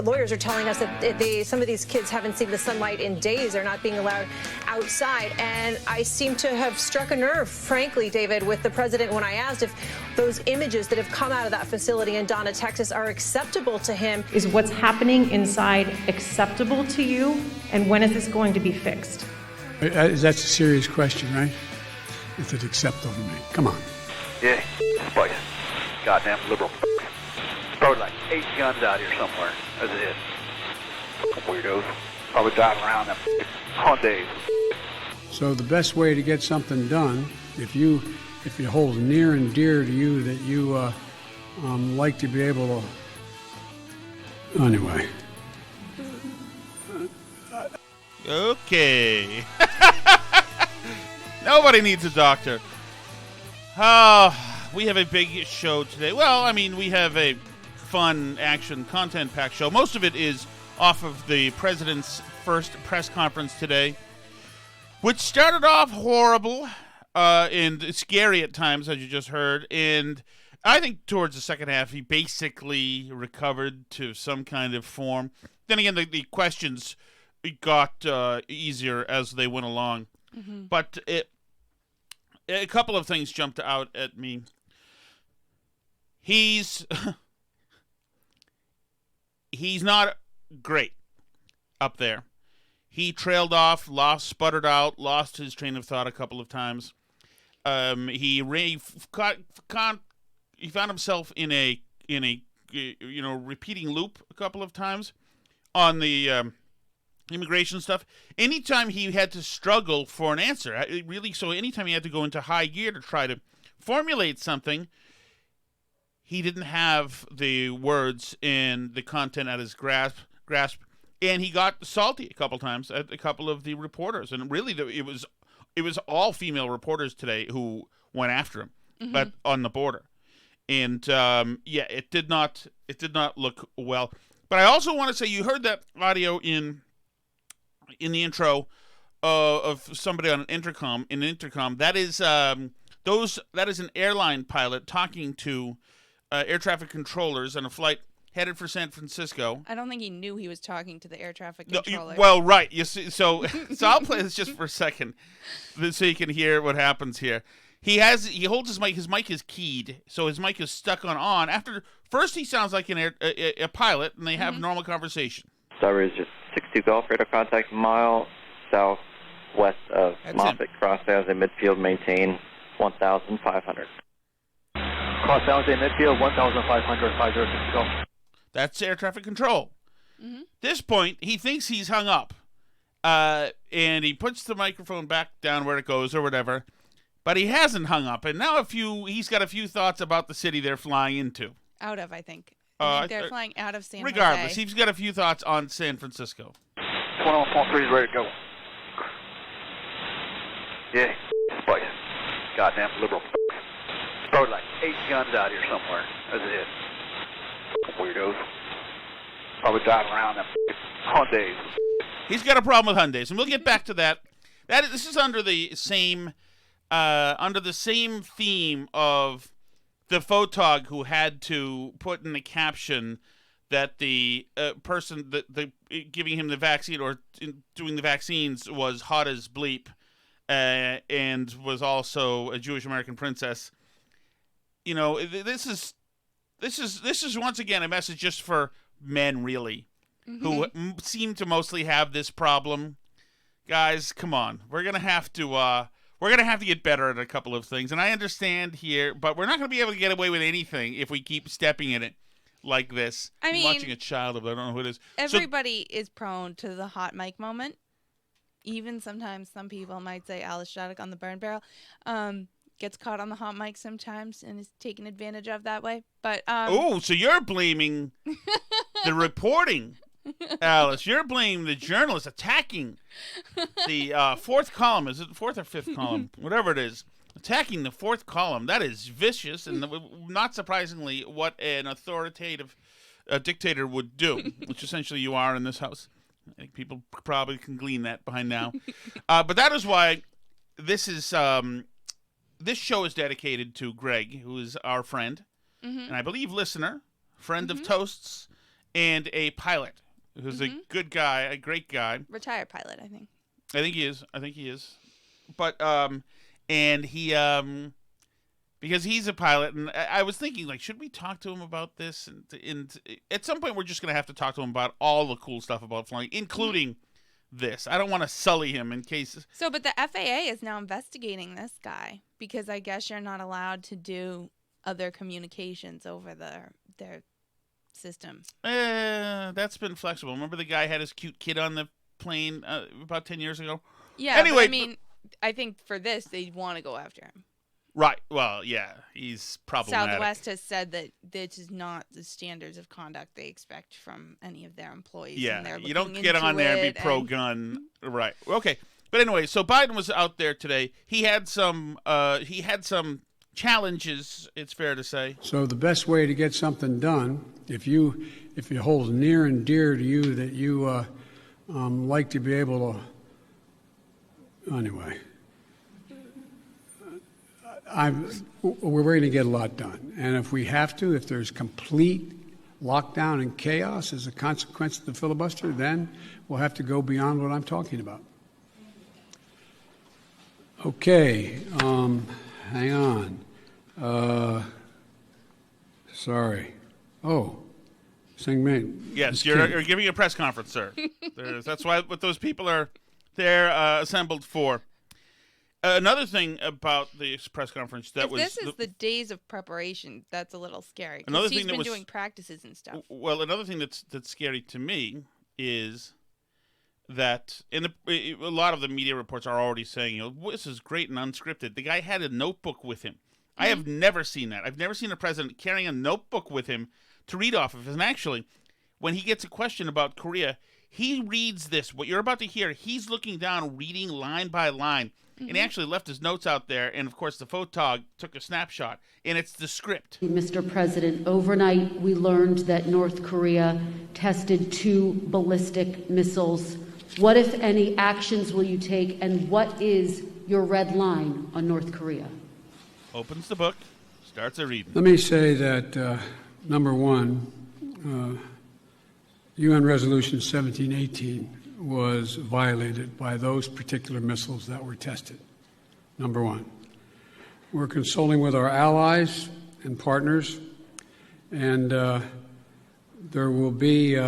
lawyers are telling us that some of these kids haven't seen the sunlight in days. They're not being allowed outside. And I seem to have struck a nerve, frankly, David, with the president when I asked if those images that have come out of that facility in Donna, Texas, are acceptable to him. Is what's happening inside acceptable to you? And when is this going to be fixed? That's a serious question, right? If it's acceptable to me. Come on. Yeah, boy. Goddamn liberal. Probably like 8 guns out here somewhere, as it is. Weirdos. Probably driving around them Hyundais. So the best way to get something done, if it holds near and dear to you that you like to be able to... Anyway. Okay. Nobody needs a doctor. We have a big show today. Well, I mean, we have a fun, action, content-packed show. Most of it is off of the president's first press conference today, which started off horrible and scary at times, as you just heard. And I think towards the second half, he basically recovered to some kind of form. Then again, the questions got easier as they went along. Mm-hmm. But a couple of things jumped out at me. He's not great up there. He trailed off, sputtered out, lost his train of thought a couple of times. He found himself in a repeating loop a couple of times on the immigration stuff. Anytime he had to struggle for an answer, anytime he had to go into high gear to try to formulate something, he didn't have the words and the content at his grasp, and he got salty a couple times at a couple of the reporters. And really, it was all female reporters today who went after him, but on the border. And it did not look well. But I also want to say, you heard that audio in the intro of somebody on an intercom. That is an airline pilot talking to air traffic controllers on a flight headed for San Francisco. I don't think he knew he was talking to the air traffic controller. Well, right. You see, so I'll play this just for a second, so you can hear what happens here. He holds his mic. His mic is keyed, so his mic is stuck on. After first, he sounds like a pilot, and they have normal conversation. Starboard is just 62 Gulf, radar contact mile southwest of Moffett. Cross San Jose midfield, maintain 1,500. Cross San Jose midfield, 1,500, 506 Gulf. That's air traffic control. Mm-hmm. This point, he thinks he's hung up, and he puts the microphone back down where it goes or whatever, but he hasn't hung up. And now he's got a few thoughts about the city they're flying into. Out of, I think. They're flying out of San Jose. Regardless, he's got a few thoughts on San Francisco. 101.3 is ready to go. Yeah, boy. Goddamn liberal. Probably like 8 guns out here somewhere, as it is. Weirdos. Probably driving around them Hyundais. He's got a problem with Hyundais, and we'll get back to that. This is under the same theme of the photog who had to put in the caption that the person giving him the vaccine or doing the vaccines was hot as bleep, and was also a Jewish American princess. You know, this is once again a message just for men, really, who seem to mostly have this problem. Guys, come on, we're gonna have to get better at a couple of things, and I understand here, but we're not gonna be able to get away with anything if we keep stepping in it like this. I mean, I'm watching a child of I don't know who it is. Everybody is prone to the hot mic moment. Even sometimes some people might say Alice Shattuck on the burn barrel. Gets caught on the hot mic sometimes and is taken advantage of that way. But so you're blaming the reporting, Alice. You're blaming the journalists attacking the fourth column. Is it fourth or fifth column? Whatever it is. Attacking the fourth column. That is vicious and not surprisingly what an authoritative dictator would do, which essentially you are in this house. I think people probably can glean that behind now. But that is why this is... This show is dedicated to Greg, who is our friend, and I believe listener, friend of Toast's, and a pilot who's a good guy, a great guy. Retired pilot, I think. I think he is. But and he because he's a pilot, and I was thinking, like, should we talk to him about this? And at some point, we're just gonna have to talk to him about all the cool stuff about flying, including this. I don't want to sully him in case. So, but the FAA is now investigating this guy because I guess you're not allowed to do other communications over their system. That's been flexible. Remember the guy had his cute kid on the plane about 10 years ago? Yeah, anyway, but I mean, I think for this, they want to go after him. Right. Well, yeah, he's problematic. Southwest has said that this is not the standards of conduct they expect from any of their employees. Yeah, and they're you don't looking get into on there and be it pro-gun. Right. Okay. But anyway, so Biden was out there today. He had some challenges, it's fair to say. So the best way to get something done, if it holds near and dear to you that you like to be able to, anyway, we're going to get a lot done. And if we have to, if there's complete lockdown and chaos as a consequence of the filibuster, then we'll have to go beyond what I'm talking about. Okay, hang on. Sorry. Oh, Singman. Yes, you're giving a press conference, sir. That's what those people are there assembled for. Another thing about the press conference if this is the days of preparation, that's a little scary. Another he's thing been doing practices and stuff. Well, another thing that's scary to me is that a lot of the media reports are already saying, this is great and unscripted. The guy had a notebook with him. Mm-hmm. I have never seen that. I've never seen a president carrying a notebook with him to read off of. And actually, when he gets a question about Korea, he reads this. What you're about to hear, he's looking down, reading line by line. Mm-hmm. And he actually left his notes out there. And, of course, the photog took a snapshot. And it's the script. Mr. President, overnight we learned that North Korea tested 2 ballistic missiles. What, if any, actions will you take, and what is your red line on North Korea? Opens the book, starts a reading. Let me say that, number one, UN Resolution 1718 was violated by those particular missiles that were tested, number one. We're consulting with our allies and partners, and there will be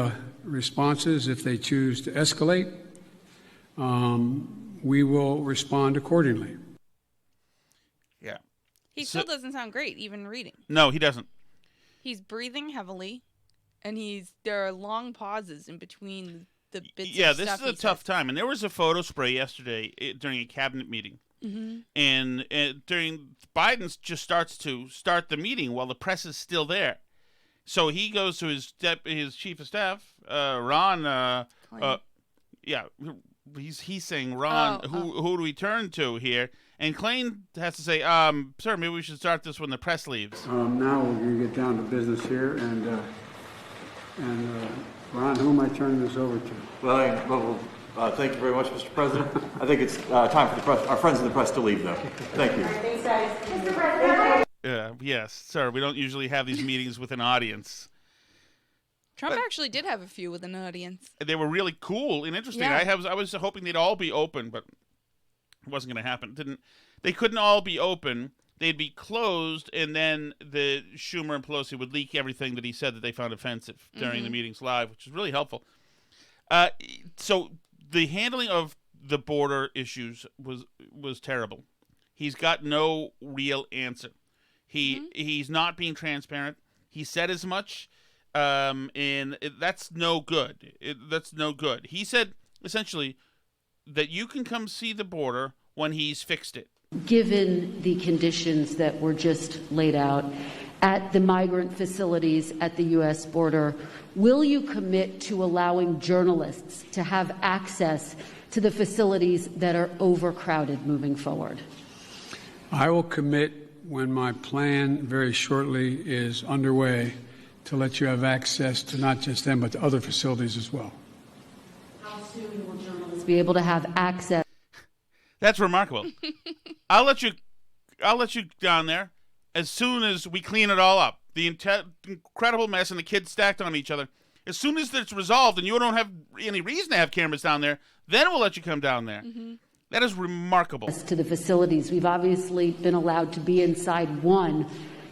responses if they choose to escalate. We will respond accordingly. Yeah. He still doesn't sound great, even reading. No, he doesn't. He's breathing heavily, and there are long pauses in between the bits Yeah, of this stuff is a tough time. And there was a photo spray yesterday during a cabinet meeting. Mm-hmm. And during Biden's just starts the meeting while the press is still there. So he goes to his chief of staff, Ron. He's saying, Ron, who do we turn to here? And Klain has to say, sir, maybe we should start this when the press leaves. Now we're going to get down to business here, and Ron, who am I turning this over to? Well, thank you very much, Mr. President. I think it's time for the press, our friends in the press to leave, though. Thank you. Mr. President. Yes, sir. We don't usually have these meetings with an audience. Trump actually did have a few with an audience. They were really cool and interesting. Yeah. I was hoping they'd all be open, but it wasn't going to happen. They couldn't all be open. They'd be closed, and then the Schumer and Pelosi would leak everything that he said that they found offensive during the meetings live, which is really helpful. So the handling of the border issues was terrible. He's got no real answer. He's not being transparent. He said as much, and that's no good. That's no good. He said essentially that you can come see the border when he's fixed it. Given the conditions that were just laid out at the migrant facilities at the U.S. border, will you commit to allowing journalists to have access to the facilities that are overcrowded moving forward? I will commit when my plan very shortly is underway to let you have access to not just them, but to other facilities as well. How soon will journalists be able to have access? That's remarkable. I'll let you down there as soon as we clean it all up. The incredible mess and the kids stacked on each other. As soon as it's resolved and you don't have any reason to have cameras down there, then we'll let you come down there. Mm-hmm. That is remarkable. To the facilities, we've obviously been allowed to be inside one,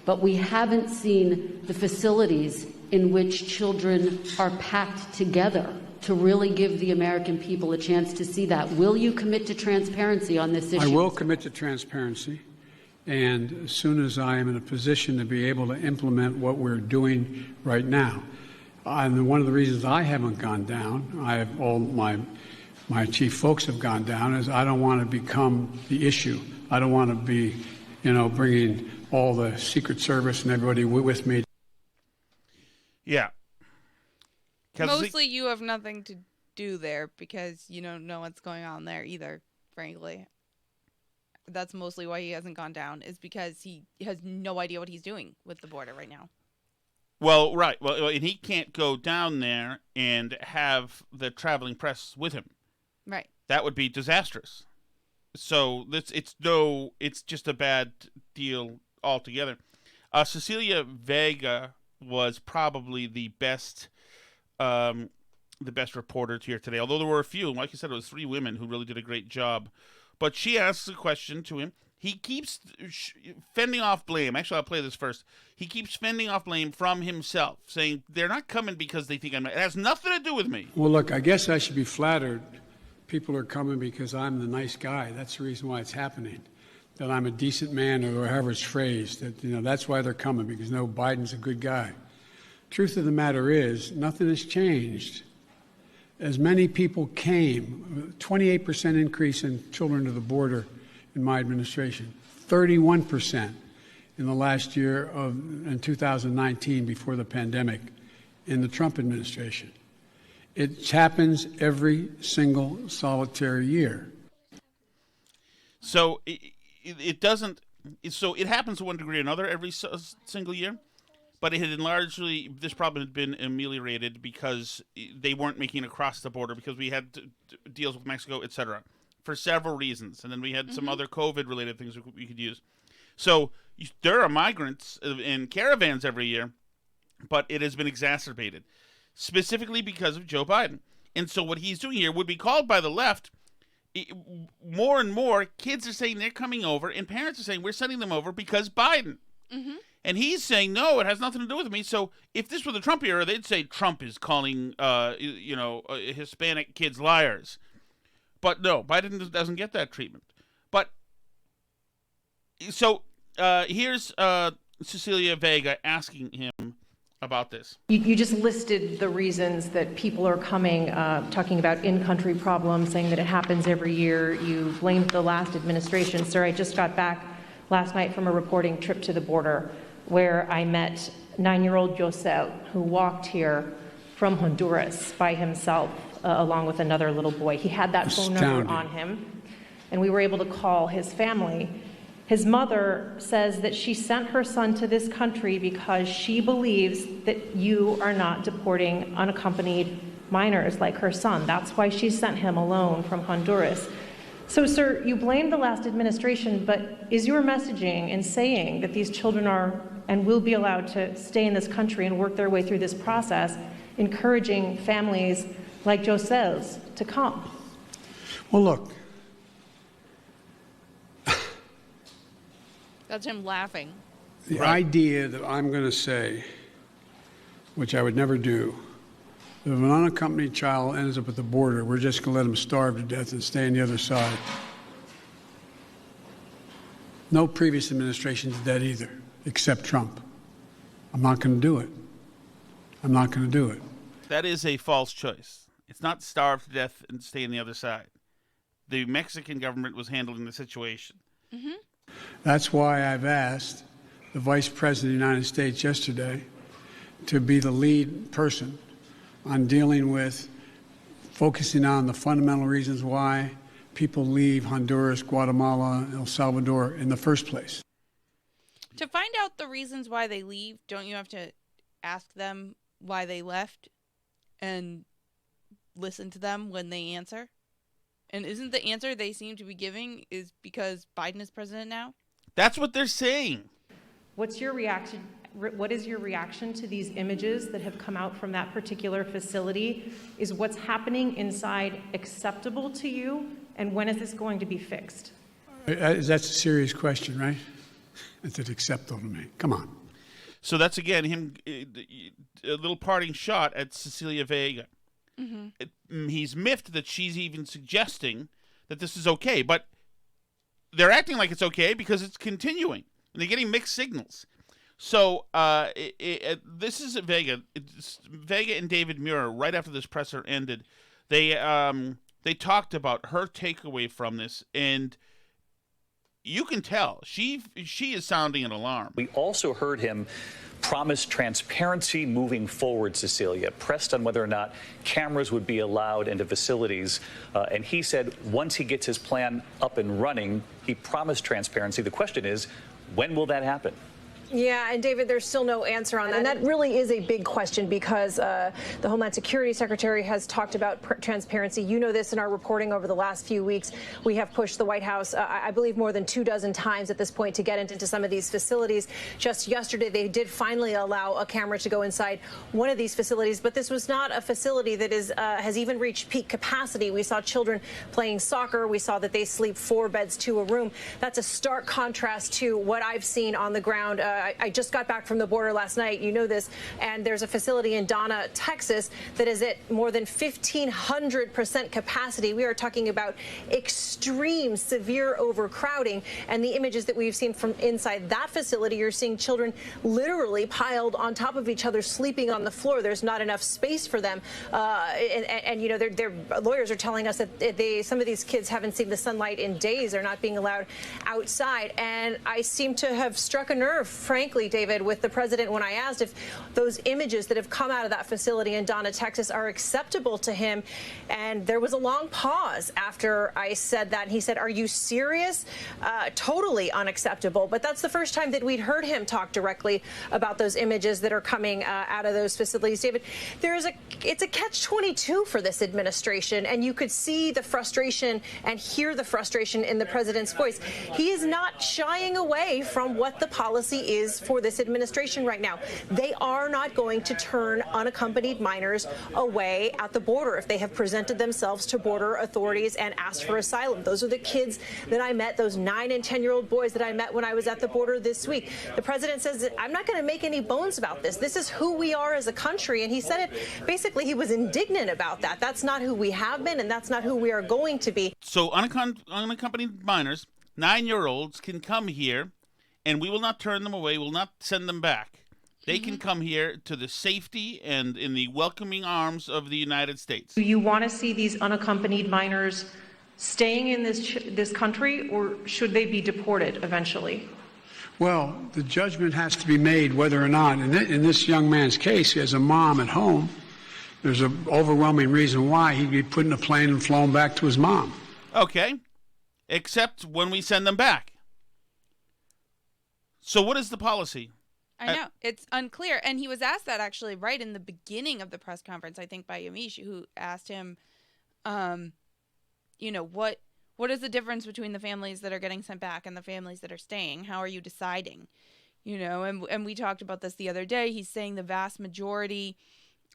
but we haven't seen the facilities in which children are packed together to really give the American people a chance to see that. Will you commit to transparency on this issue? I will commit to transparency, and as soon as I am in a position to be able to implement what we're doing right now. And one of the reasons I haven't gone down, I have all my chief folks have gone down, is I don't want to become the issue. I don't want to be, bringing all the Secret Service and everybody with me. Yeah. Mostly you have nothing to do there because you don't know what's going on there either, frankly. That's mostly why he hasn't gone down, is because he has no idea what he's doing with the border right now. Well, right. Well, and he can't go down there and have the traveling press with him. Right. That would be disastrous. So it's just a bad deal altogether. Cecilia Vega was probably the best reporter here today. Although there were a few, like you said, it was 3 women who really did a great job. But she asks a question to him. He keeps fending off blame. Actually, I'll play this first. He keeps fending off blame from himself, saying they're not coming because they think it has nothing to do with me. Well, look, I guess I should be flattered. People are coming because I'm the nice guy. That's the reason why it's happening. That I'm a decent man, or however it's phrased. That that's why they're coming, because Biden's a good guy. Truth of the matter is, nothing has changed. As many people came, 28% increase in children to the border in my administration, 31% in the last year in 2019 before the pandemic in the Trump administration. It happens every single solitary year. So it doesn't. So it happens to one degree or another every single year, but it had largely, this problem had been ameliorated because they weren't making it across the border because we had deals with Mexico, etc., for several reasons, and then we had some other COVID-related things we could use. So there are migrants in caravans every year, but it has been exacerbated, specifically because of Joe Biden. And so what he's doing here would be called by the left. More and more kids are saying they're coming over, and parents are saying we're sending them over because Biden. Mm-hmm. And he's saying, no, it has nothing to do with me. So if this were the Trump era, they'd say Trump is calling, Hispanic kids liars. But no, Biden doesn't get that treatment. But so here's Cecilia Vega asking him about this. You just listed the reasons that people are coming, talking about in-country problems, saying that it happens every year. You blamed the last administration. Sir, I just got back last night from a reporting trip to the border where I met 9-year-old Josel, who walked here from Honduras by himself, along with another little boy. He had that phone number on him, and we were able to call his family. His mother says that she sent her son to this country because she believes that you are not deporting unaccompanied minors like her son. That's why she sent him alone from Honduras. So, sir, you blame the last administration, but is your messaging in saying that these children are and will be allowed to stay in this country and work their way through this process, encouraging families like Josel's to come? Well, look. That's him laughing. The idea that I'm going to say, which I would never do, that if an unaccompanied child ends up at the border, we're just going to let them starve to death and stay on the other side. No previous administration did that either, except Trump. I'm not going to do it. I'm not going to do it. That is a false choice. It's not starve to death and stay on the other side. The Mexican government was handling the situation. Mm-hmm. That's why I've asked the Vice President of the United States yesterday to be the lead person on dealing with focusing on the fundamental reasons why people leave Honduras, Guatemala, El Salvador in the first place. To find out the reasons why they leave, don't you have to ask them why they left and listen to them when they answer? And isn't the answer they seem to be giving is because Biden is president now? That's what they're saying. What's your reaction what is your reaction to these images that have come out from that particular facility? Is what's happening inside acceptable to you? And when is this going to be fixed? That's a serious question, right? Is it acceptable to me? Come on. So that's, again, him, a little parting shot at Cecilia Vega. He's miffed that she's even suggesting that this is okay, but they're acting like it's okay because it's continuing, and they're getting mixed signals. So this is Vega. Vega and David Muir, right after this presser ended, they talked about her takeaway from this, and you can tell she is sounding an alarm. We also heard him promise transparency moving forward, Cecilia, pressed on whether or not cameras would be allowed into facilities. And he said once he gets his plan up and running, he promised transparency. The question is, when will that happen? Yeah, and David, there's still no answer on that. And that really is a big question because the Homeland Security Secretary has talked about transparency. You know this in our reporting over the last few weeks. We have pushed the White House, I believe, more than 24 times at this point to get into some of these facilities. Just yesterday, they did finally allow a camera to go inside one of these facilities, but this was not a facility that has even reached peak capacity. We saw children playing soccer. We saw that they sleep 4 beds to a room. That's a stark contrast to what I've seen on the ground. I just got back from the border last night, you know this, and there's a facility in Donna, Texas that is at more than 1,500% capacity. We are talking about extreme, severe overcrowding, and the images that we've seen from inside that facility, you're seeing children literally piled on top of each other, sleeping on the floor. There's not enough space for them, and you know, their lawyers are telling us that some of these kids haven't seen the sunlight in days, are not being allowed outside, and I seem to have struck a nerve, frankly, David, with the president when I asked if those images that have come out of that facility in Donna, Texas are acceptable to him. And there was a long pause after I said that. And he said, "Are you serious?" Totally unacceptable. But that's the first time that we'd heard him talk directly about those images that are coming out of those facilities. David, it's a catch-22 for this administration. And you could see the frustration and hear the frustration in the president's voice. He is not shying away from what the policy is for this administration right now. They are not going to turn unaccompanied minors away at the border if they have presented themselves to border authorities and asked for asylum. Those are the kids that I met, those 9- and 10-year-old boys that I met when I was at the border this week. The president says that I'm not going to make any bones about this. This is who we are as a country. And he said it, basically, he was indignant about that. That's not who we have been, and that's not who we are going to be. So unaccompanied minors, 9-year-olds, can come here, and we will not turn them away. We'll not send them back. They can come here to the safety and in the welcoming arms of the United States. Do you want to see these unaccompanied minors staying in this country, or should they be deported eventually? Well, the judgment has to be made whether or not, in this young man's case, he has a mom at home. There's an overwhelming reason why he'd be put in a plane and flown back to his mom. Okay, except when we send them back. So what is the policy? I know. It's unclear. And he was asked that actually right in the beginning of the press conference, I think by Yamiche, who asked him, you know, what is the difference between the families that are getting sent back and the families that are staying? How are you deciding? You know, and we talked about this the other day. He's saying the vast majority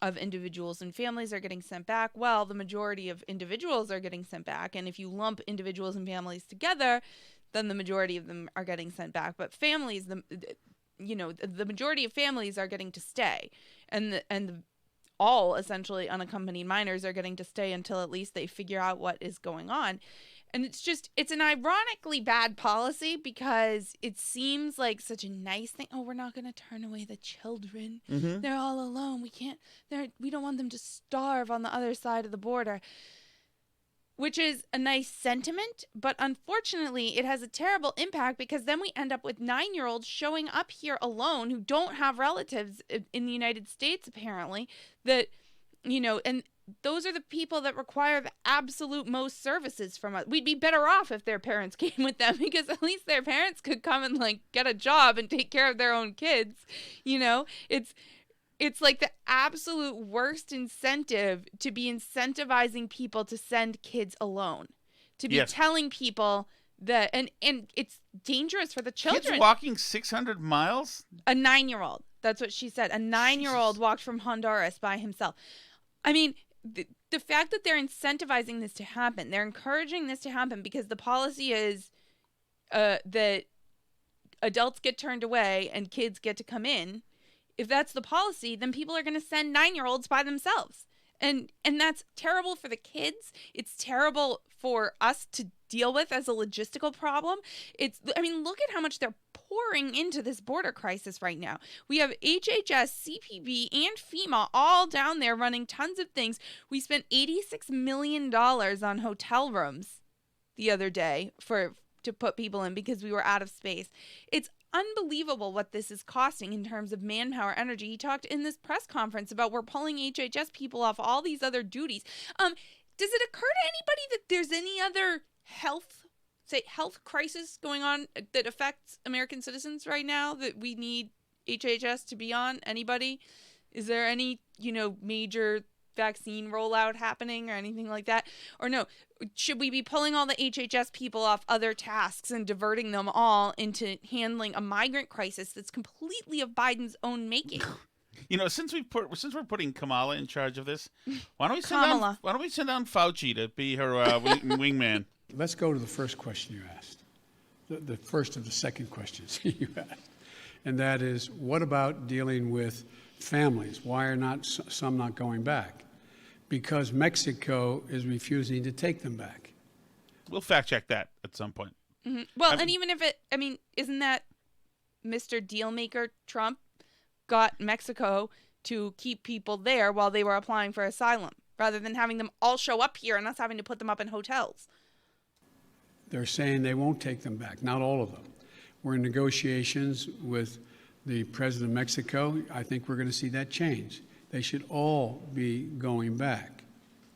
of individuals and families are getting sent back. Well, the majority of individuals are getting sent back. And if you lump individuals and families together, then the majority of them are getting sent back. But families, the majority of families are getting to stay, and all essentially unaccompanied minors are getting to stay until at least they figure out what is going on. And it's an ironically bad policy because it seems like such a nice thing. Oh, we're not going to turn away the children. Mm-hmm. They're all alone. We don't want them to starve on the other side of the border. Which is a nice sentiment, but unfortunately it has a terrible impact because then we end up with 9-year-olds showing up here alone who don't have relatives in the United States, apparently, that, you know, and those are the people that require the absolute most services from us. We'd be better off if their parents came with them because at least their parents could come and, like, get a job and take care of their own kids, you know? It's like the absolute worst incentive to be incentivizing people to send kids alone, to be telling people that, and it's dangerous for the children. Kids walking 600 miles? A 9-year-old. That's what she said. A 9-year-old walked from Honduras by himself. I mean, the fact that they're incentivizing this to happen, they're encouraging this to happen because the policy is that adults get turned away and kids get to come in. If that's the policy, then people are going to send 9-year-olds by themselves. And that's terrible for the kids. It's terrible for us to deal with as a logistical problem. Look at how much they're pouring into this border crisis right now. We have HHS, CPB, and FEMA all down there running tons of things. We spent $86 million on hotel rooms the other day to put people in because we were out of space. It's unbelievable what this is costing in terms of manpower, energy. He talked in this press conference about we're pulling HHS people off all these other duties. Does it occur to anybody that there's any other health crisis going on that affects American citizens right now that we need HHS to be on? Anybody? Is there any, major vaccine rollout happening or anything like that? Or no, should we be pulling all the HHS people off other tasks and diverting them all into handling a migrant crisis that's completely of Biden's own making? Since we're putting Kamala in charge of this, why don't we send down Fauci to be her wingman? Let's go to the first question you asked, the first of the second questions you asked, and that is, what about dealing with families? Why are some not going back? Because Mexico is refusing to take them back. We'll fact check that at some point. Mm-hmm. Well, and even if isn't that Mr. Dealmaker Trump got Mexico to keep people there while they were applying for asylum, rather than having them all show up here and us having to put them up in hotels? They're saying they won't take them back, not all of them. We're in negotiations with the president of Mexico. I think we're going to see that change. They should all be going back,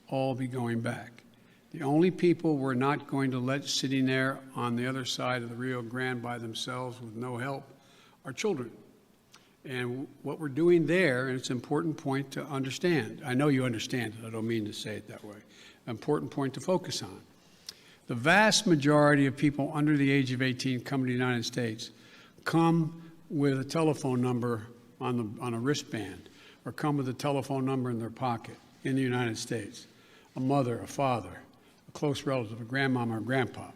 The only people we're not going to let sitting there on the other side of the Rio Grande by themselves with no help are children. And what we're doing there, and it's an important point to understand. I know you understand it. I don't mean to say it that way. An important point to focus on. The vast majority of people under the age of 18 coming to the United States come with a telephone number on a wristband, or come with a telephone number in their pocket in the United States. A mother, a father, a close relative, a grandmama or grandpa.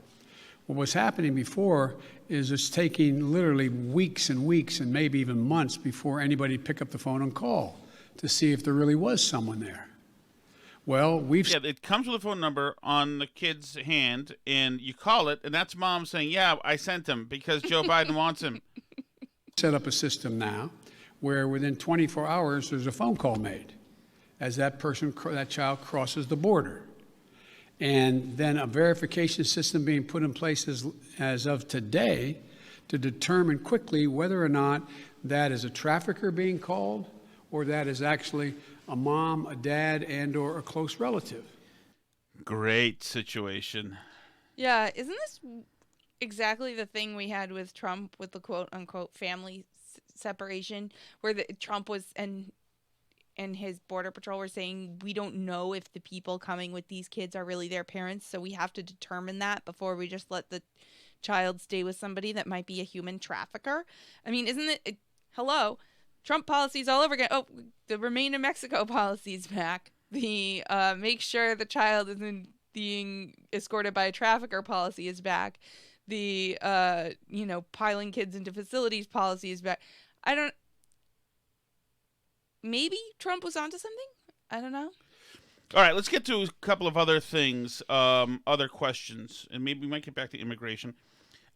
What was happening before is it's taking literally weeks and weeks and maybe even months before anybody pick up the phone and call to see if there really was someone there. Well, it comes with a phone number on the kid's hand, and you call it, and that's mom saying, yeah, I sent him because Joe Biden wants him. Set up a system now where within 24 hours there's a phone call made as that child crosses the border. And then a verification system being put in place as of today to determine quickly whether or not that is a trafficker being called or that is actually a mom, a dad, and or a close relative. Great situation. Yeah, isn't this exactly the thing we had with Trump with the quote-unquote family separation, where Trump was and his Border Patrol were saying, we don't know if the people coming with these kids are really their parents, so we have to determine that before we just let the child stay with somebody that might be a human trafficker? I mean, isn't it hello? Trump policies all over again. Oh, the Remain in Mexico policy is back. The make sure the child isn't being escorted by a trafficker policy is back. The, piling kids into facilities policy is back. Maybe Trump was onto something? I don't know. All right, let's get to a couple of other things, other questions, and maybe we might get back to immigration.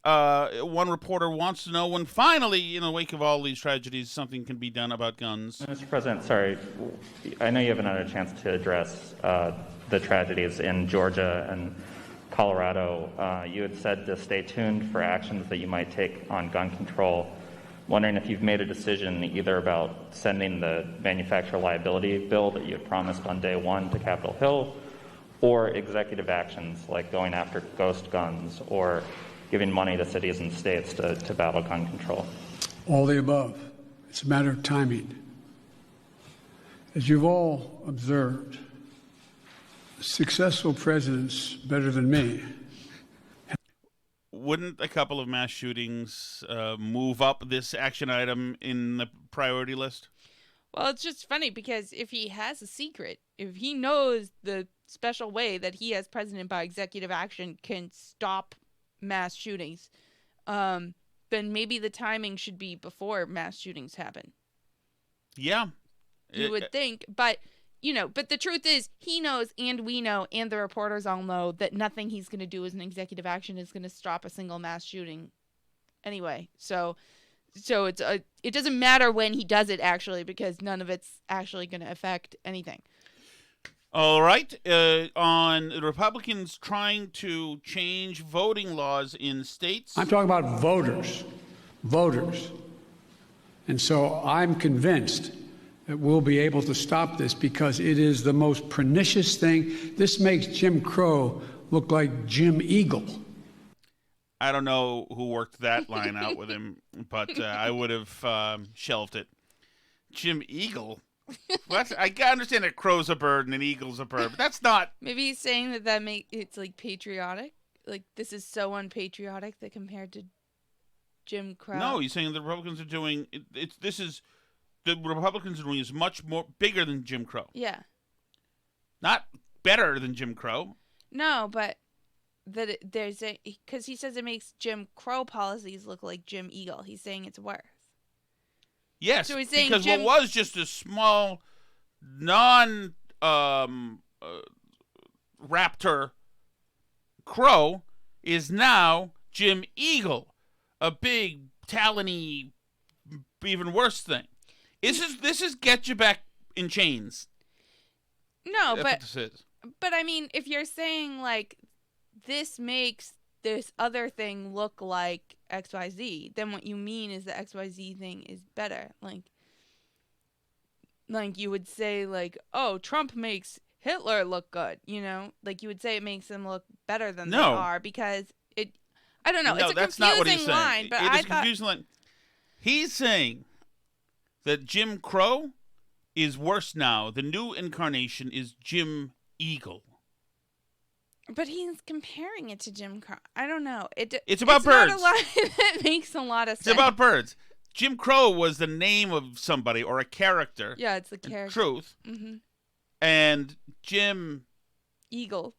One reporter wants to know when finally, in the wake of all these tragedies, something can be done about guns. Mr. President, sorry, I know you haven't had a chance to address the tragedies in Georgia and Colorado. You had said to stay tuned for actions that you might take on gun control. Wondering if you've made a decision either about sending the manufacturer liability bill that you had promised on day one to Capitol Hill, or executive actions like going after ghost guns or giving money to cities and states to battle gun control. All the above. It's a matter of timing. As you've all observed, successful presidents better than me. wouldn't a couple of mass shootings move up this action item in the priority list? Well, it's just funny because if he has a secret, if he knows the special way that he as president by executive action can stop mass shootings, then maybe the timing should be before mass shootings happen. Yeah. You would think, but but the truth is he knows and we know and the reporters all know that nothing he's going to do as an executive action is going to stop a single mass shooting anyway. So it doesn't matter when he does it actually because none of it's actually going to affect anything. All right. On the Republicans trying to change voting laws in states. I'm talking about voters. And so I'm convinced that we'll be able to stop this because it is the most pernicious thing. This makes Jim Crow look like Jim Eagle. I don't know who worked that line out with him, but I would have shelved it. Jim Eagle? What? I understand that crow's a bird and an eagle's a bird, but that's not... Maybe he's saying that it's like patriotic. Like this is so unpatriotic that compared to Jim Crow. No, he's saying the Republicans are doing... The Republicans are doing is much more bigger than Jim Crow. Yeah. Not better than Jim Crow. No, but because he says it makes Jim Crow policies look like Jim Eagle. He's saying it's worse. Yes, so he's saying because what was just a small non-raptor crow is now Jim Eagle, a big talony, even worse thing. This is get you back in chains. No, That's what this is. But I mean, if you're saying like this makes this other thing look like XYZ, then what you mean is the XYZ thing is better. Like you would say like, oh, Trump makes Hitler look good, Like you would say it makes them look better than they are because I don't know. No, it's a that's confusing not what he's saying. line, but it is confusing line. He's saying that Jim Crow is worse now. The new incarnation is Jim Eagle. But he's comparing it to Jim Crow. I don't know. It's about birds. Not a line that makes a lot of sense. It's about birds. Jim Crow was the name of somebody or a character. Yeah, it's the character. Truth. Mm-hmm. And Jim Eagle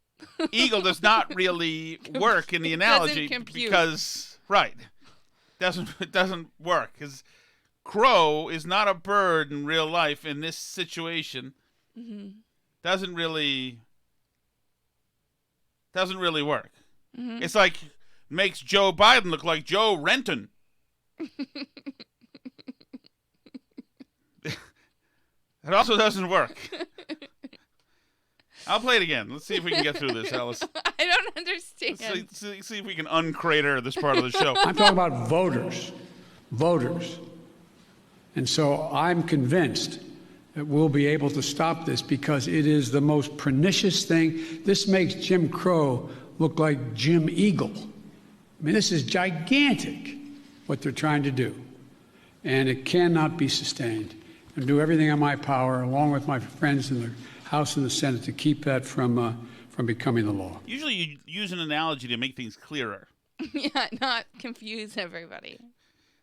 does not really work in the analogy because it doesn't work because crow is not a bird in real life in this situation. Mm-hmm. Doesn't really work. Mm-hmm. It's like makes Joe Biden look like Joe Renton. It also doesn't work. I'll play it again. Let's see if we can get through this, Alice. I don't understand. Let's see if we can uncrater this part of the show. I'm talking about voters. And so I'm convinced that we'll be able to stop this because it is the most pernicious thing. This makes Jim Crow look like Jim Eagle. I mean, this is gigantic, what they're trying to do. And it cannot be sustained. And do everything in my power, along with my friends in the House and the Senate, to keep that from becoming the law. Usually you use an analogy to make things clearer. Yeah, not confuse everybody.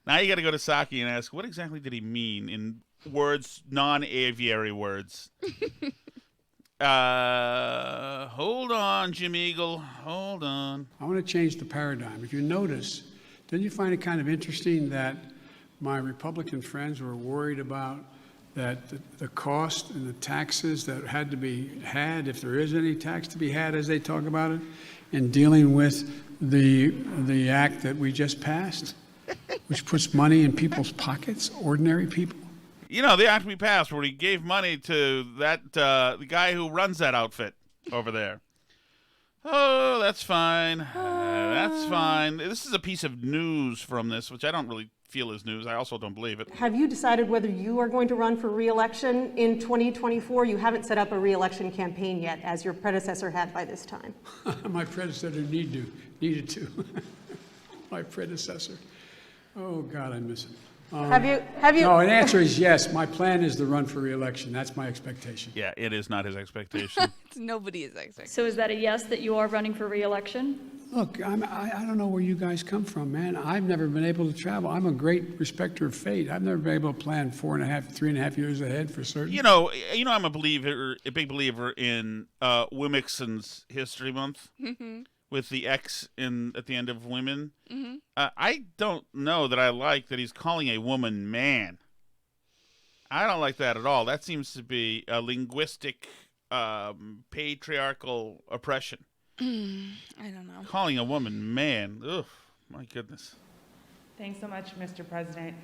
Now you got to go to Psaki and ask, what exactly did he mean in words, non-aviary words? Hold on, Jim Eagle. Hold on. I want to change the paradigm. If you notice, didn't you find it kind of interesting that my Republican friends were worried about that the cost and the taxes that had to be had, if there is any tax to be had as they talk about it, in dealing with the act that we just passed, which puts money in people's pockets, ordinary people? You know, the act we passed where he gave money to that the guy who runs that outfit over there. Oh, that's fine. That's fine. This is a piece of news from this, which I don't really feel is news. I also don't believe it. Have you decided whether you are going to run for re-election in 2024? You haven't set up a re-election campaign yet, as your predecessor had by this time. My predecessor needed to. My predecessor. Oh, God, I miss him. Have you? No, an answer is yes. My plan is to run for re-election. That's my expectation. Yeah, it is not his expectation. It's nobody's expectation. So is that a yes that you are running for re-election? Look, I don't know where you guys come from, man. I've never been able to travel. I'm a great respecter of fate. I've never been able to plan 3.5 years ahead for certain. You know, I'm a big believer in Wimixon's History Month with the X at the end of women. I don't know that I like that he's calling a woman man. I don't like that at all. That seems to be a linguistic, patriarchal oppression. I don't know. Calling a woman man. Ugh, my goodness. Thanks so much, Mr. President.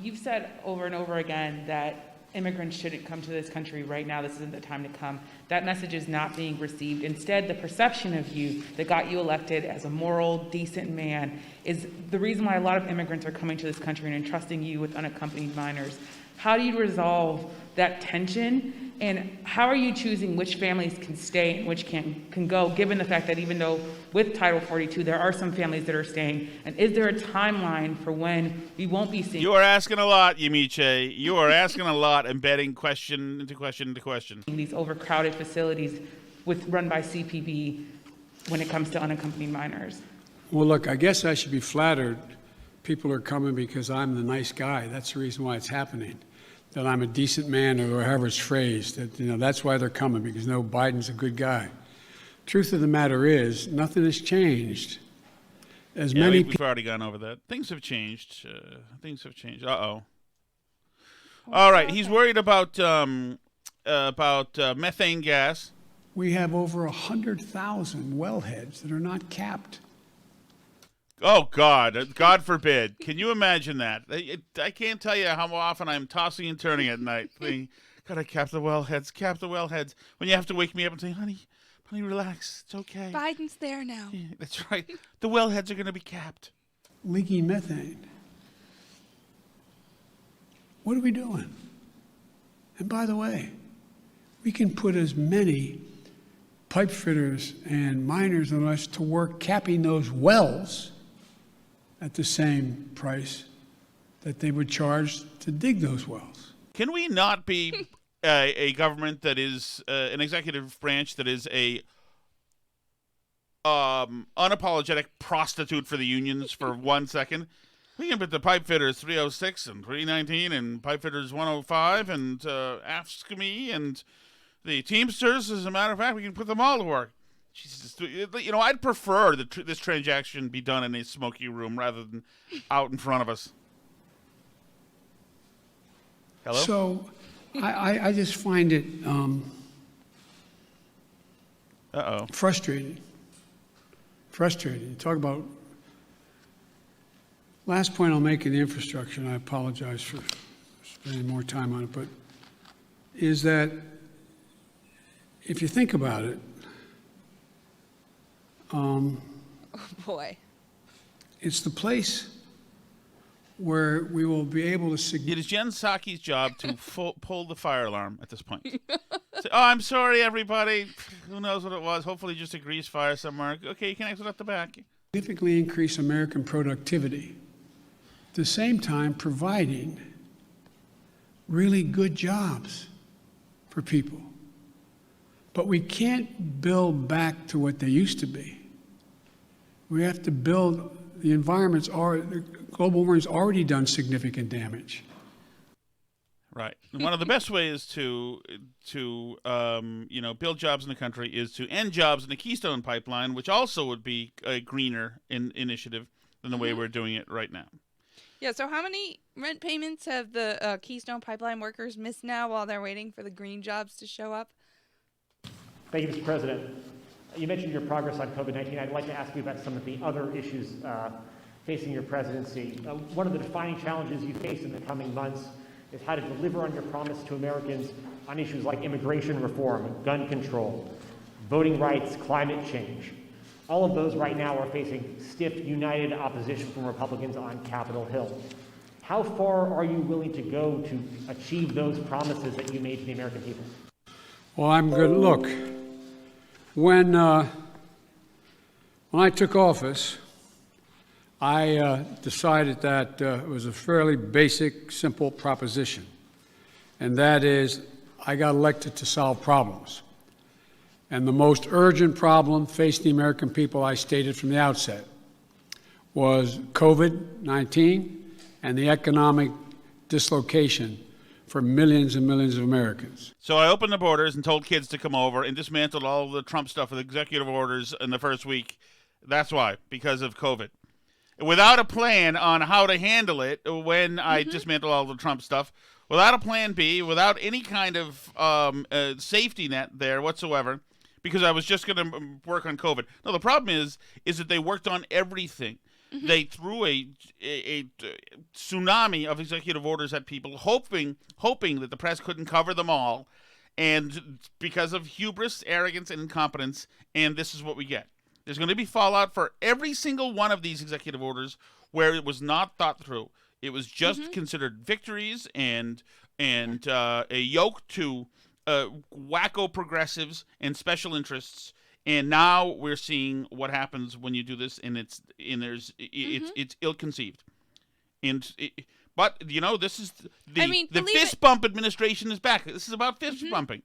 You've said over and over again that immigrants shouldn't come to this country right now. This isn't the time to come. That message is not being received. Instead, the perception of you that got you elected as a moral, decent man is the reason why a lot of immigrants are coming to this country and entrusting you with unaccompanied minors. How do you resolve that tension? And how are you choosing which families can stay and which can go, given the fact that even though with Title 42, there are some families that are staying? And is there a timeline for when we won't be seeing... You are asking a lot, Yamiche. You are asking a lot, embedding question into question into question. These overcrowded facilities run by CPB when it comes to unaccompanied minors. Well, look, I guess I should be flattered. People are coming because I'm the nice guy. That's the reason why it's happening. That I'm a decent man, or however it's phrased. That, that's why they're coming, because Biden's a good guy. Truth of the matter is, nothing has changed. We've already gone over that. Things have changed. Uh-oh. All right, he's worried about methane gas. We have over 100,000 wellheads that are not capped. Oh, God. God forbid. Can you imagine that? I can't tell you how often I'm tossing and turning at night. Gotta cap the wellheads. When you have to wake me up and say, honey, relax. It's okay. Biden's there now. Yeah, that's right. The wellheads are going to be capped. Leaking methane. What are we doing? And by the way, we can put as many pipe fitters and miners on us to work capping those wells at the same price that they would charge to dig those wells. Can we not be a government that is an executive branch that is a unapologetic prostitute for the unions for 1 second? We can put the pipe fitters 306 and 319 and pipe fitters 105 and AFSCME and the Teamsters. As a matter of fact, we can put them all to work. Jesus, I'd prefer that this transaction be done in a smoky room rather than out in front of us. Hello? So I just find it frustrating. Talk about... Last point I'll make in the infrastructure, and I apologize for spending more time on it, but is that if you think about it, oh boy. It's the place where we will be able to... It is Jen Psaki's job to pull the fire alarm at this point. Say, I'm sorry, everybody. Who knows what it was? Hopefully just a grease fire somewhere. Okay, you can exit out the back. Significantly increase American productivity. At the same time, providing really good jobs for people. But we can't build back to what they used to be. We have to build, the global warming's already done significant damage. Right. And one of the best ways to build jobs in the country is to end jobs in the Keystone Pipeline, which also would be a greener initiative than the way we're doing it right now. Yeah, so how many rent payments have the Keystone Pipeline workers missed now while they're waiting for the green jobs to show up? Thank you, Mr. President. You mentioned your progress on COVID-19. I'd like to ask you about some of the other issues facing your presidency. One of the defining challenges you face in the coming months is how to deliver on your promise to Americans on issues like immigration reform, gun control, voting rights, climate change. All of those right now are facing stiff, united opposition from Republicans on Capitol Hill. How far are you willing to go to achieve those promises that you made to the American people? Well, I'm good. Look, when I took office, I decided that it was a fairly basic, simple proposition, and that is I got elected to solve problems. And the most urgent problem facing the American people, I stated from the outset, was COVID-19 and the economic dislocation for millions and millions of Americans. So I opened the borders and told kids to come over and dismantled all the Trump stuff with executive orders in the first week. That's why, because of COVID. Without a plan on how to handle it when I dismantled all the Trump stuff, without a plan B, without any kind of safety net there whatsoever, because I was just going to work on COVID. No, the problem is that they worked on everything. They threw a tsunami of executive orders at people, hoping that the press couldn't cover them all, and because of hubris, arrogance, and incompetence, and this is what we get. There's going to be fallout for every single one of these executive orders where it was not thought through. It was just considered victories and a yoke to wacko progressives and special interests. And now we're seeing what happens when you do this, and it's ill-conceived. But this is the fist bump administration is back. This is about fist bumping.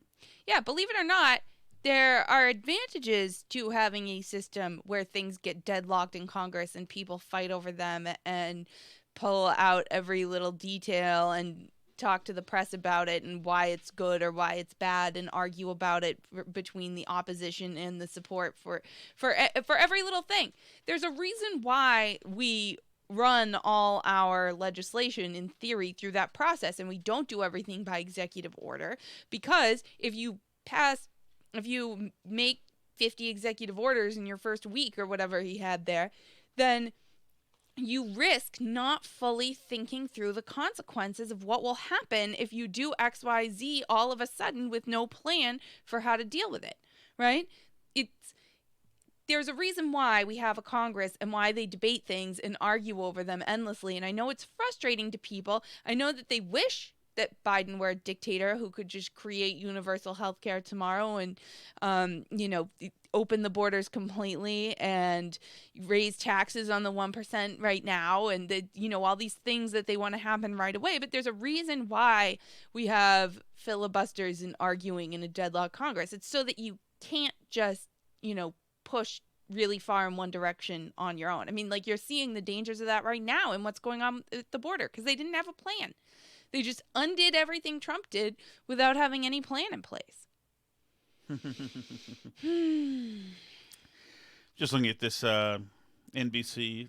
Yeah, believe it or not, there are advantages to having a system where things get deadlocked in Congress and people fight over them and pull out every little detail and talk to the press about it and why it's good or why it's bad and argue about it between the opposition and the support for every little thing. There's a reason why we run all our legislation in theory through that process, and we don't do everything by executive order, because if you make 50 executive orders in your first week or whatever he had there, then you risk not fully thinking through the consequences of what will happen if you do X, Y, Z all of a sudden with no plan for how to deal with it, right? There's a reason why we have a Congress and why they debate things and argue over them endlessly. And I know it's frustrating to people. I know that they wish that Biden were a dictator who could just create universal health care tomorrow and, open the borders completely and raise taxes on the 1% right now. And, all these things that they want to happen right away. But there's a reason why we have filibusters and arguing in a deadlocked Congress. It's so that you can't just, push really far in one direction on your own. I mean, you're seeing the dangers of that right now and what's going on at the border because they didn't have a plan. They just undid everything Trump did without having any plan in place. Just looking at this NBC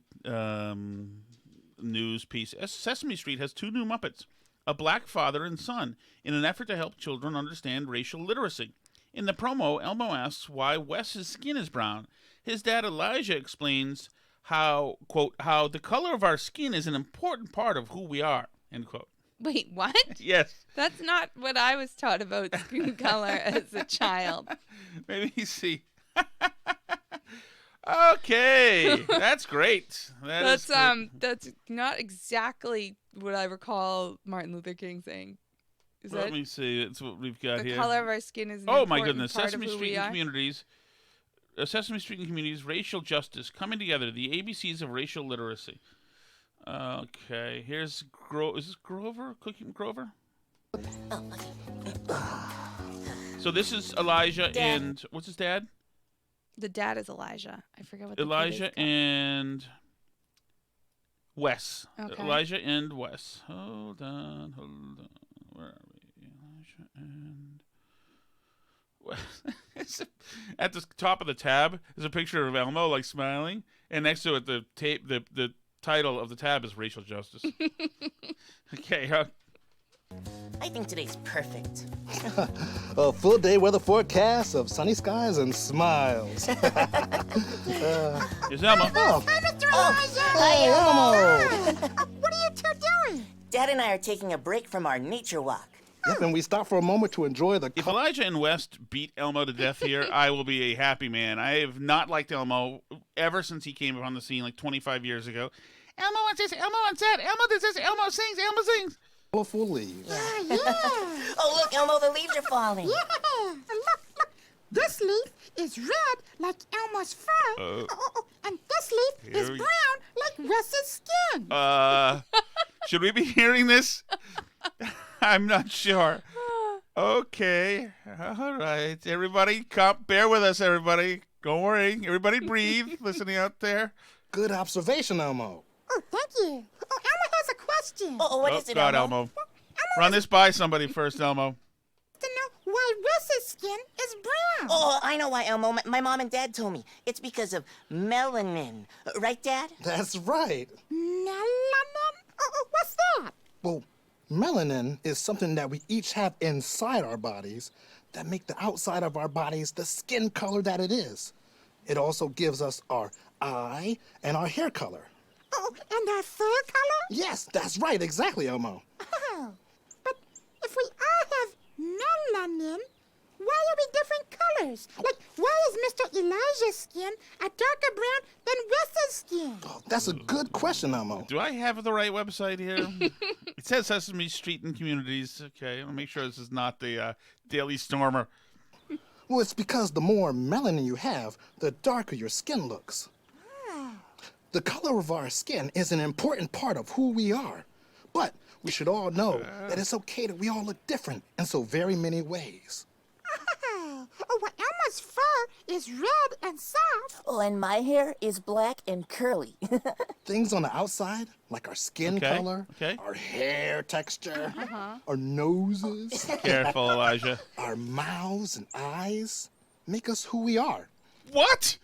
news piece. Sesame Street has 2 new Muppets, a black father and son, in an effort to help children understand racial literacy. In the promo, Elmo asks why Wes's skin is brown. His dad Elijah explains how, quote, how the color of our skin is an important part of who we are, end quote. Wait, what? Yes. That's not what I was taught about skin color as a child. Maybe you see. Okay, that's great. That's not exactly what I recall Martin Luther King saying. Let me see. That's what we've got here. The color of our skin is an oh my important goodness! part Sesame of who Street we and are. communities. Sesame Street and communities, racial justice coming together. The ABCs of racial literacy. Okay, here's is this Grover? Cooking Grover? So this is Elijah and what's his dad? The dad is Elijah. I forget what the Elijah kid is and Wes. Okay. Elijah and Wes. Hold on. Where are we? Elijah and Wes. At the top of the tab is a picture of Elmo smiling, and next to it the title of the tab is racial justice. Okay. I think today's perfect. A full day weather forecast of sunny skies and smiles. Here's Elmo. Oh. Hi, Mr. Elijah! Hi, Elmo! What are you two doing? Dad and I are taking a break from our nature walk. Yep, and we stop for a moment to enjoy the... If Elijah and West beat Elmo to death here, I will be a happy man. I have not liked Elmo ever since he came upon the scene 25 years ago. Elmo wants this, Elmo wants that, Elmo does this, Elmo sings. Colorful leaves. Yeah. Oh, look, Elmo, the leaves are falling. Yeah, look. This leaf is red like Elmo's fur, and this leaf is brown like Wes's skin. Should we be hearing this? I'm not sure. Okay. All right. Everybody, bear with us, everybody. Don't worry. Everybody breathe, listening out there. Good observation, Elmo. Oh, thank you. Oh, Elmo has a question. What is it, God, Elmo? Run this by somebody first, Elmo. To know why Russ's skin is brown. Oh, I know why, Elmo. My mom and Dad told me. It's because of melanin. Right, Dad? That's right. Melanin? Oh, what's that? Well, melanin is something that we each have inside our bodies that make the outside of our bodies the skin color that it is. It also gives us our eye and our hair color. Oh, and our fur color? Yes, that's right. Exactly, Elmo. Oh, but if we all have melanin, why are we different colors? Like, why is Mr. Elijah's skin a darker brown than Russ's skin? Oh, that's a good question, Elmo. Do I have the right website here? It says Sesame Street and Communities. Okay, I'll make sure this is not the Daily Stormer. Well, it's because the more melanin you have, the darker your skin looks. The color of our skin is an important part of who we are. But we should all know that it's okay that we all look different in so very many ways. Oh, well, Elmo's fur is red and soft. Oh, and my hair is black and curly. Things on the outside, like our skin color, our hair texture, our noses. Careful, Elijah. Our mouths and eyes make us who we are. What?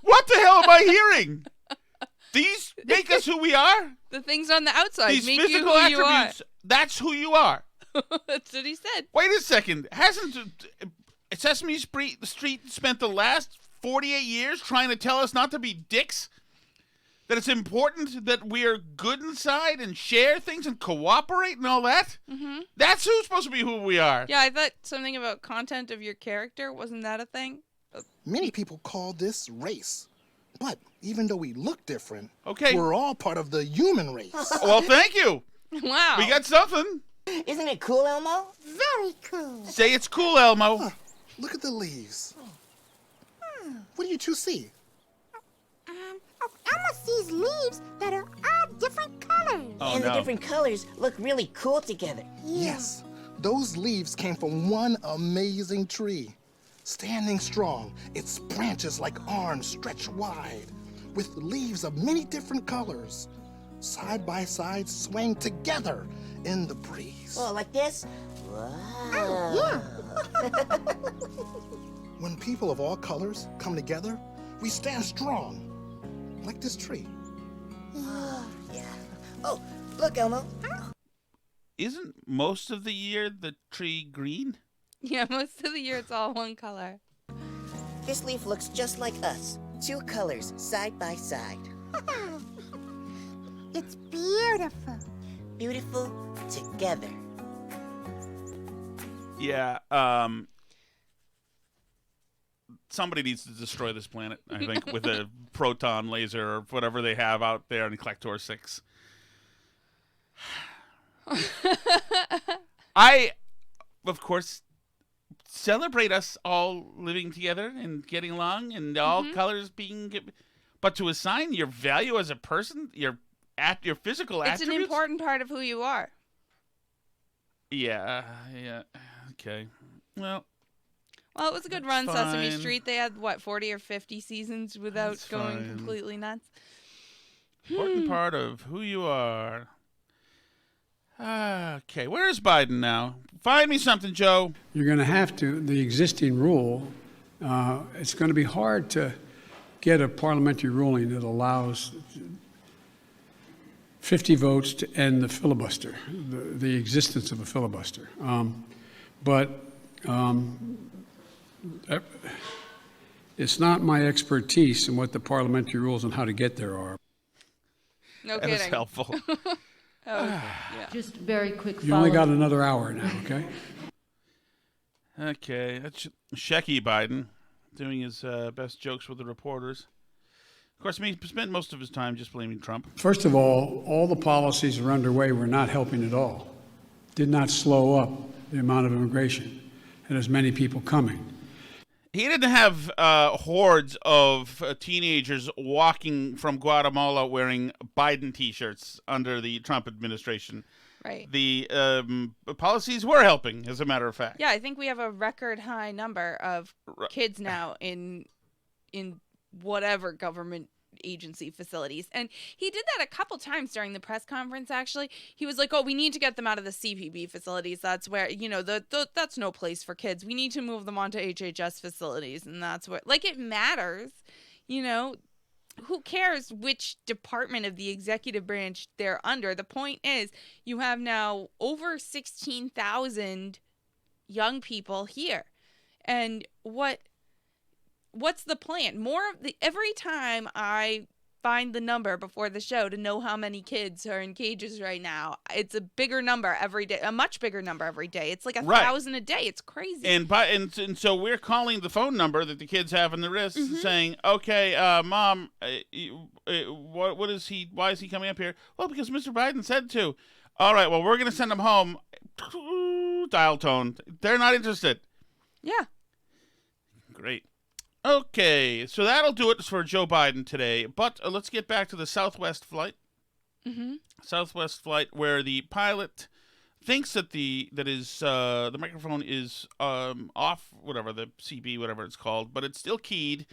What the hell am I hearing? These make us who we are? The things on the outside These make physical you who you are. attributes, that's who you are. That's what he said. Wait a second. Hasn't Sesame Street spent the last 48 years trying to tell us not to be dicks? That it's important that we are good inside and share things and cooperate and all that? Mm-hmm. That's who's supposed to be who we are. Yeah, I thought something about content of your character. Wasn't that a thing? Many people call this race. But even though we look different, okay, we're all part of the human race. Well, thank you. Wow. We got something. Isn't it cool, Elmo? Very cool. Say it's cool, Elmo. Look at the leaves. What do you two see? Elmo sees leaves that are all different colors. And the different colors look really cool together. Yes. Those leaves came from one amazing tree. Standing strong, its branches like arms stretch wide, with leaves of many different colors, side by side swaying together in the breeze. Oh, like this? Wow. When people of all colors come together, we stand strong, like this tree. Yeah. Oh, look, Elmo. Isn't most of the year the tree green? Yeah, most of the year it's all one color. This leaf looks just like us. Two colors, side by side. It's beautiful. Beautiful together. Yeah, somebody needs to destroy this planet, I think, with a proton laser or whatever they have out there in Collector 6. I, of course, celebrate us all living together and getting along and all colors being... But to assign your value as a person, your physical attributes... It's an important part of who you are. Yeah, okay. Well, it was a good run, Sesame fine. Street. They had, 40 or 50 seasons without That's going fine. completely nuts. Important part of who you are. Okay, where's Biden now? Find me something, Joe. You're going to have to, the existing rule, it's going to be hard to get a parliamentary ruling that allows 50 votes to end the filibuster, the existence of a filibuster. It's not my expertise in what the parliamentary rules and how to get there are. No That kidding. is helpful. Yeah. Just very quick You only got follow-up. another hour now, okay? Okay, that's Shecky Biden doing his best jokes with the reporters. Of course, he spent most of his time just blaming Trump. First of all the policies that are underway were not helping at all. Did not slow up the amount of immigration and as many people coming. He didn't have hordes of teenagers walking from Guatemala wearing Biden T-shirts under the Trump administration. Right. The policies were helping, as a matter of fact. Yeah, I think we have a record high number of kids now in whatever government agency facilities. And he did that a couple times during the press conference, actually. He was like, oh, we need to get them out of the CPB facilities. That's where, that's no place for kids. We need to move them onto HHS facilities. And that's where, it matters, who cares which department of the executive branch they're under? The point is, you have now over 16,000 young people here. And what's the plan? Every time I find the number before the show to know how many kids are in cages right now, it's a bigger number every day, a much bigger number every day. It's like 1,000 a day. It's crazy. And so we're calling the phone number that the kids have in the wrist, saying, "Okay, Mom, what is he? Why is he coming up here? Well, because Mr. Biden said to. All right, well, we're going to send him home." Dial tone. They're not interested. Yeah. Great. Okay, so that'll do it for Joe Biden today. But let's get back to the Southwest flight. Southwest flight, where the pilot thinks that the microphone is off, whatever the CB, whatever it's called, but it's still keyed,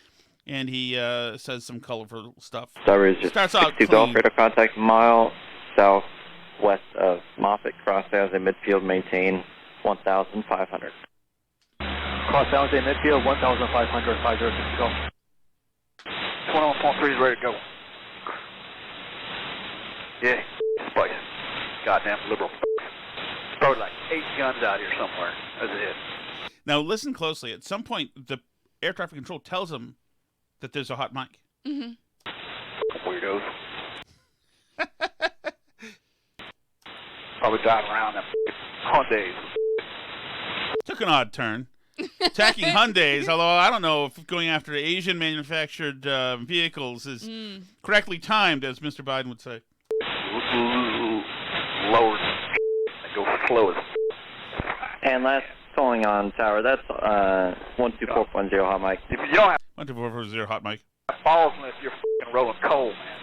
and he says some colorful stuff. Starts out clean. Golf radar contact mile southwest of Moffett, crossbows in midfield, maintain 1,500. Crossbows in midfield, 1,500, 5060 Golf. 21.3 is ready to go. Yeah, spice. Goddamn liberal. Probably like 8 guns out here somewhere. That's it. Now listen closely. At some point, the air traffic control tells him that there's a hot mic. Weirdos. Probably driving around them Hyundais. Took an odd turn. Attacking Hyundais, although I don't know if going after Asian manufactured vehicles is correctly timed, as Mr. Biden would say. Lower. Go slow as. And last calling on tower, that's 124.0 hot mic. If you don't have 124.0 hot mic. balls unless you're fucking rolling coal, man.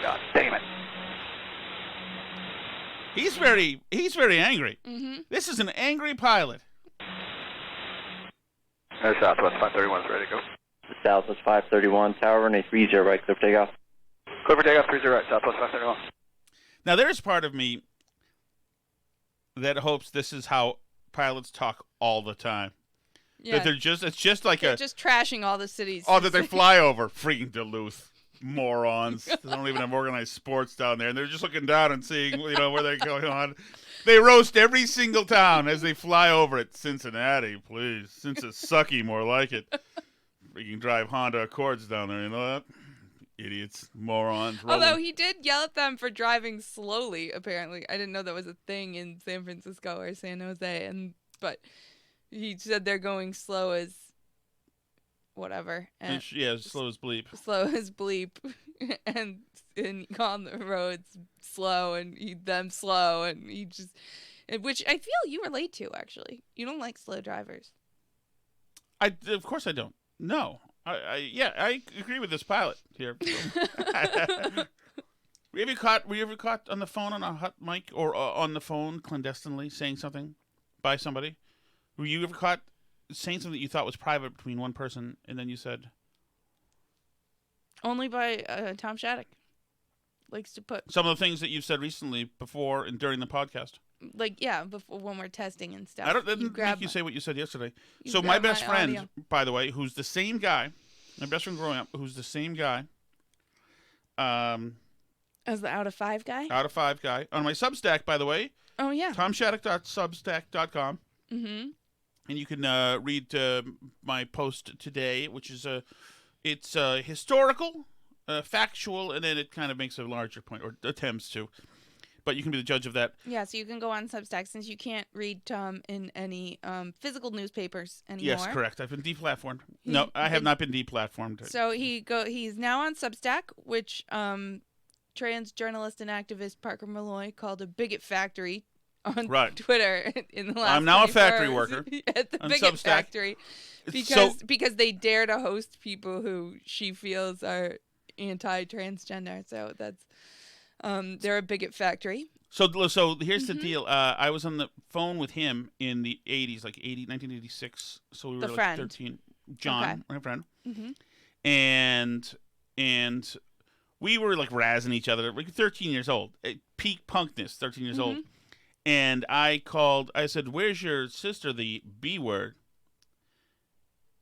God damn it. He's very angry. This is an angry pilot. Southwest 531 is ready to go. Southwest 531, tower runway 30 right, clear for takeoff. Clear for takeoff, 30 right, Southwest 531. Now, there's part of me that hopes this is how pilots talk all the time. Yeah. That it's just like they're just trashing all the cities. Oh, that they fly over freaking Duluth. Morons. They don't even have organized sports down there. And they're just looking down and seeing, where they're going on. They roast every single town as they fly over it. Cincinnati, please. Cincinnati, more like it. Freaking drive Honda Accords down there, you know that? Idiots, morons. Although he did yell at them for driving slowly, apparently. I didn't know that was a thing in San Francisco or San Jose. But he said they're going slow as whatever. And slow as bleep. Slow as bleep. and on the roads slow and them slow. And he just... Which I feel you relate to, actually. You don't like slow drivers. Of course I don't. No. I agree with this pilot here. Were you ever caught on the phone on a hot mic or on the phone clandestinely saying something by somebody? Were you ever caught saying something that you thought was private between one person and then you said? Only by Tom Shattuck. Likes to put some of the things that you've said recently before and during the podcast. Before when we're testing and stuff. I didn't make you say what you said yesterday. So my best friend, audio. By the way, who's the same guy, my best friend growing up, who's the same guy. As the out of 5 guy? Out of 5 guy. On my Substack, by the way. Oh, yeah. TomShattuck.substack.com. And you can read my post today, which is it's historical, factual, and then it kind of makes a larger point, or attempts to. But you can be the judge of that. Yeah, so you can go on Substack since you can't read Tom in any physical newspapers anymore. Yes, correct. I've been deplatformed. No, I have not been deplatformed. So he's now on Substack, which trans journalist and activist Parker Malloy called a bigot factory on Twitter in the last I'm now a factory hours. worker At the on bigot Substack. factory because they dare to host people who she feels are anti-transgender. So that's they're a bigot factory. So here's the deal. I was on the phone with him in the 80s, like 1986. So we were like 13. John, my friend. Mm-hmm. And we were like razzing each other. Like 13 years old. Peak punkness, 13 years old. And I said, "Where's your sister, the B word?"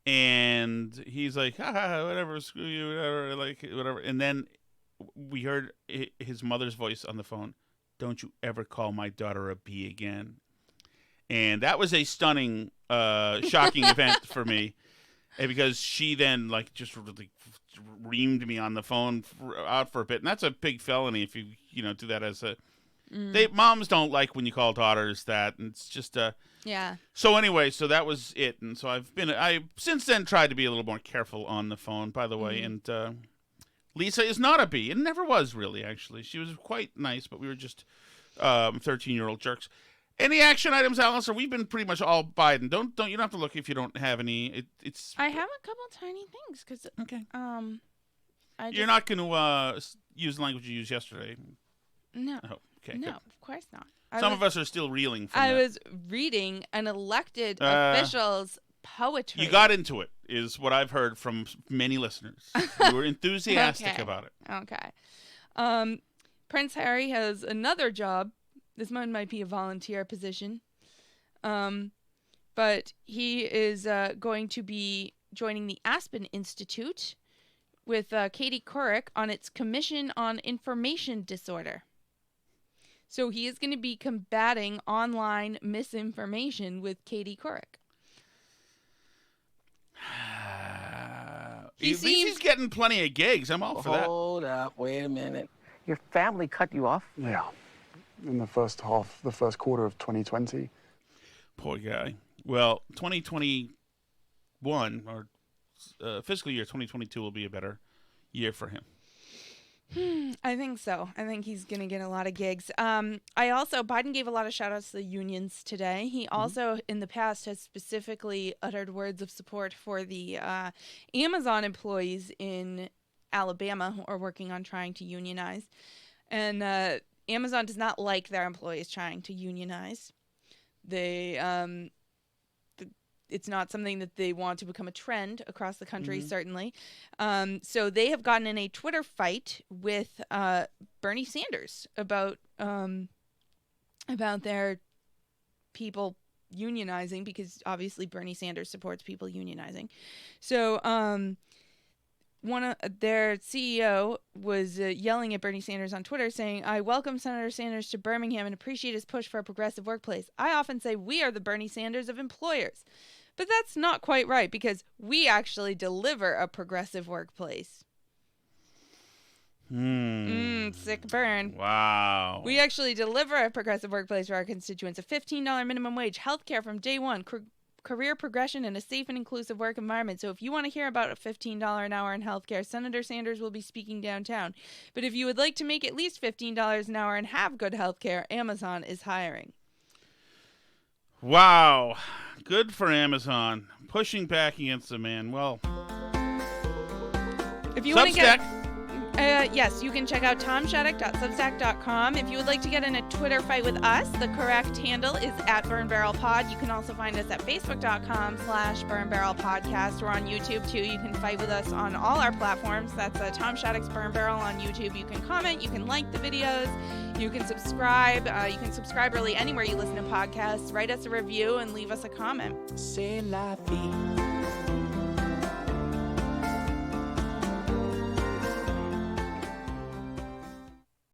And he's like, whatever, screw you, whatever, like, whatever. And then we heard his mother's voice on the phone. "Don't you ever call my daughter a B again." And that was a stunning, shocking event for me. And because she then, like, just really reamed me on the phone out for a bit. And that's a big felony if you do that as a... moms don't like when you call daughters that. And it's just... Yeah. So anyway, so that was it. And so I've since then tried to be a little more careful on the phone, by the way. And Lisa is not a B. It never was, really, actually. She was quite nice, but we were just 13-year-old jerks. Any action items, Alice? Or we've been pretty much all Biden. Don't you don't have to look if you don't have any. I have a couple tiny things because you're not going to use the language you used yesterday. No. Oh, okay. No, good. of course not. Some of us are still reeling from I that. was reading an elected official's poetry. You got into it, is what I've heard from many listeners. You were enthusiastic about it. Okay. Prince Harry has another job. This one might be a volunteer position. But he is going to be joining the Aspen Institute with Katie Couric on its Commission on Information Disorder. So he is going to be combating online misinformation with Katie Couric. He's getting plenty of gigs. I'm all for that. Hold up. Wait a minute. Your family cut you off? Yeah. In the first quarter of 2020. Poor guy. Well, 2021, or fiscal year 2022 will be a better year for him. I think so. I think he's going to get a lot of gigs. Biden gave a lot of shout outs to the unions today. He also, in the past, has specifically uttered words of support for the Amazon employees in Alabama who are working on trying to unionize. And Amazon does not like their employees trying to unionize. It's not something that they want to become a trend across the country, certainly. So they have gotten in a Twitter fight with Bernie Sanders about their people unionizing, because obviously Bernie Sanders supports people unionizing. So one of their CEO was yelling at Bernie Sanders on Twitter saying, "I welcome Senator Sanders to Birmingham and appreciate his push for a progressive workplace. I often say we are the Bernie Sanders of employers. But that's not quite right, because we actually deliver a progressive workplace." Sick burn. Wow. We actually deliver a progressive workplace for our constituents. A $15 minimum wage, health care from day one, career progression, and a safe and inclusive work environment. So if you want to hear about a $15 an hour in health care, Senator Sanders will be speaking downtown. But if you would like to make at least $15 an hour and have good health care, Amazon is hiring. Wow. Good for Amazon. Pushing back against the man. Well, if you want to get... yes, you can check out tomshattuck.substack.com. If you would like to get in a Twitter fight with us, the correct handle is @BurnBarrelPod. You can also find us at Facebook.com/BurnBarrelPodcast. We're on YouTube, too. You can fight with us on all our platforms. That's Tom Shattuck's Burn Barrel on YouTube. You can comment. You can like the videos. You can subscribe. You can subscribe really anywhere you listen to podcasts. Write us a review and leave us a comment. C'est la vie.